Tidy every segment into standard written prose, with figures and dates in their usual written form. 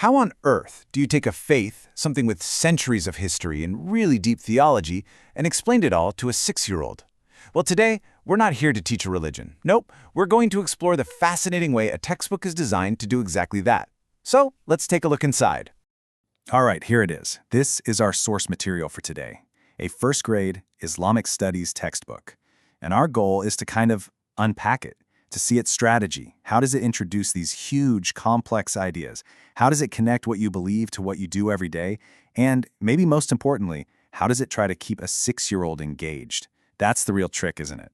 How on earth do you take a faith, something with centuries of history and really deep theology, and explain it all to a 6-year-old? Well, today, we're not here to teach a religion. Nope, we're going to explore the fascinating way a textbook is designed to do exactly that. So, let's take a look inside. All right, here it is. This is our source material for today, a first grade Islamic studies textbook. And our goal is to kind of unpack it, to see its strategy. How does it introduce these huge, complex ideas? How does it connect what you believe to what you do every day? And maybe most importantly, how does it try to keep a 6-year-old engaged? That's the real trick, isn't it?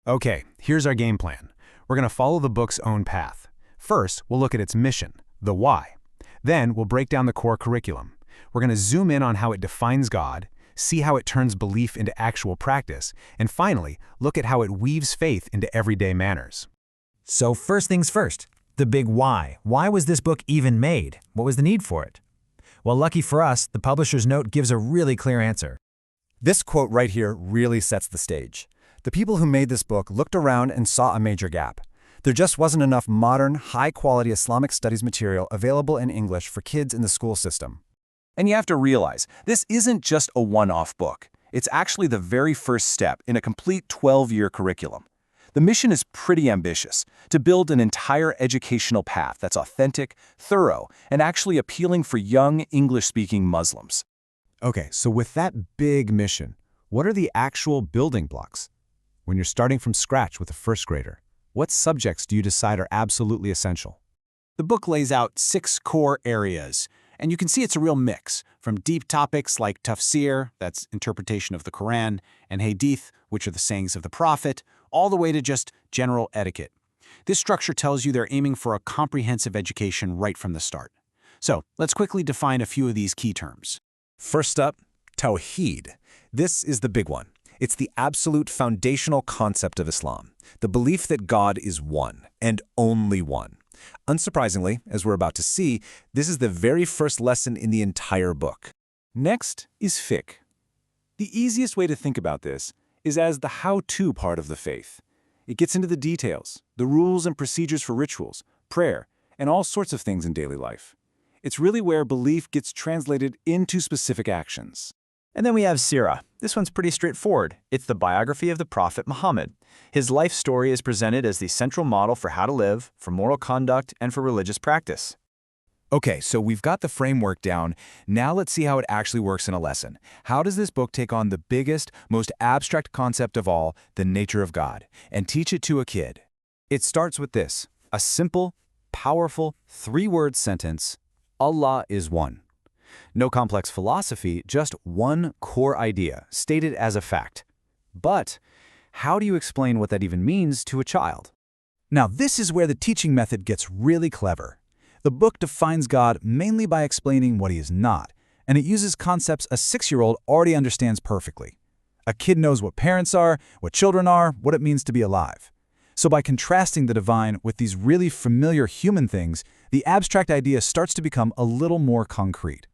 Okay, here's our game plan. We're going to follow the book's own path. First, we'll look at its mission, the why. Then, we'll break down the core curriculum. We're going to zoom in on how it defines God, see how it turns belief into actual practice, and finally, look at how it weaves faith into everyday manners. So first things first, the big why. Why was this book even made? What was the need for it? Well, lucky for us, the publisher's note gives a really clear answer. This quote right here really sets the stage. The people who made this book looked around and saw a major gap. There just wasn't enough modern, high-quality Islamic studies material available in English for kids in the school system. And you have to realize, this isn't just a one-off book. It's actually the very first step in a complete 12-year curriculum. The mission is pretty ambitious, to build an entire educational path that's authentic, thorough, and actually appealing for young English-speaking Muslims. Okay, so with that big mission, what are the actual building blocks? When you're starting from scratch with a first grader, what subjects do you decide are absolutely essential? The book lays out 6 core areas, and you can see it's a real mix, from deep topics like tafsir, that's interpretation of the Quran, and hadith, which are the sayings of the Prophet, all the way to just general etiquette. This structure tells you they're aiming for a comprehensive education right from the start. So, let's quickly define a few of these key terms. First up, Tawheed. This is the big one. It's the absolute foundational concept of Islam, the belief that God is one, and only one. Unsurprisingly, as we're about to see, this is the very first lesson in the entire book. Next is fiqh. The easiest way to think about this is as the how-to part of the faith. It gets into the details, the rules and procedures for rituals, prayer, and all sorts of things in daily life. It's really where belief gets translated into specific actions. And then we have Sirah. This one's pretty straightforward. It's the biography of the Prophet Muhammad. His life story is presented as the central model for how to live, for moral conduct, and for religious practice. Okay, so we've got the framework down. Now let's see how it actually works in a lesson. How does this book take on the biggest, most abstract concept of all, the nature of God, and teach it to a kid? It starts with this, a simple, powerful, 3-word sentence: Allah is one. No complex philosophy, just one core idea, stated as a fact. But how do you explain what that even means to a child? Now, this is where the teaching method gets really clever. The book defines God mainly by explaining what he is not, and it uses concepts a 6-year-old already understands perfectly. A kid knows what parents are, what children are, what it means to be alive. So by contrasting the divine with these really familiar human things, the abstract idea starts to become a little more concrete.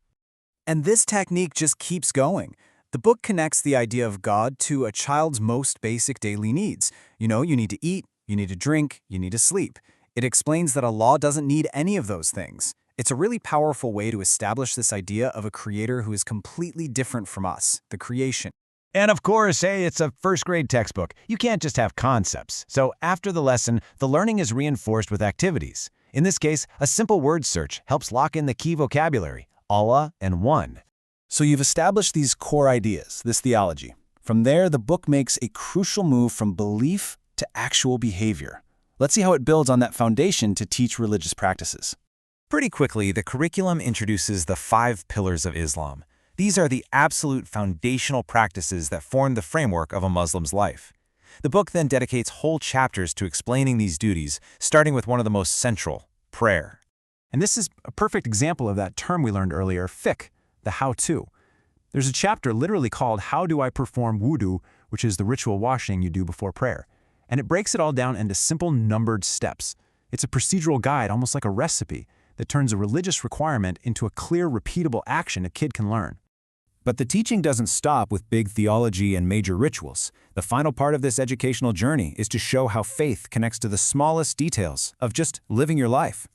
And this technique just keeps going. The book connects the idea of God to a child's most basic daily needs. You need to eat, you need to drink, you need to sleep. It explains that Allah doesn't need any of those things. It's a really powerful way to establish this idea of a creator who is completely different from us, the creation. And of course, it's a first-grade textbook. You can't just have concepts. So after the lesson, the learning is reinforced with activities. In this case, a simple word search helps lock in the key vocabulary: Allah and one. So you've established these core ideas, this theology. From there, the book makes a crucial move from belief to actual behavior. Let's see how it builds on that foundation to teach religious practices. Pretty quickly, the curriculum introduces the 5 pillars of Islam. These are the absolute foundational practices that form the framework of a Muslim's life. The book then dedicates whole chapters to explaining these duties, starting with one of the most central, prayer. And this is a perfect example of that term we learned earlier, fiqh, the how-to. There's a chapter literally called How Do I Perform Wudu, which is the ritual washing you do before prayer. And it breaks it all down into simple numbered steps. It's a procedural guide, almost like a recipe, that turns a religious requirement into a clear, repeatable action a kid can learn. But the teaching doesn't stop with big theology and major rituals. The final part of this educational journey is to show how faith connects to the smallest details of just living your life.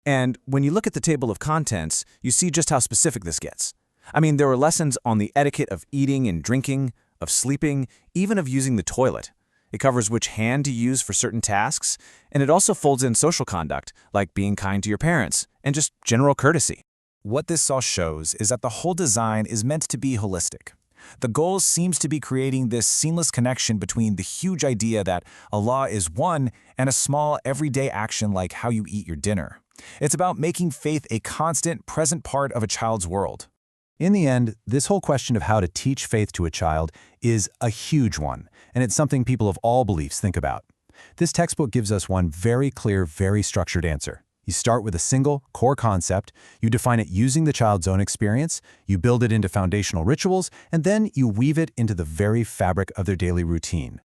And when you look at the table of contents, you see just how specific this gets. I mean, there are lessons on the etiquette of eating and drinking, of sleeping, even of using the toilet. It covers which hand to use for certain tasks, and it also folds in social conduct, like being kind to your parents, and just general courtesy. What this all shows is that the whole design is meant to be holistic. The goal seems to be creating this seamless connection between the huge idea that Allah is one and a small everyday action like how you eat your dinner. It's about making faith a constant, present part of a child's world. In the end, this whole question of how to teach faith to a child is a huge one, and it's something people of all beliefs think about. This textbook gives us one very clear, very structured answer. You start with a single, core concept, you define it using the child's own experience, you build it into foundational rituals, and then you weave it into the very fabric of their daily routine.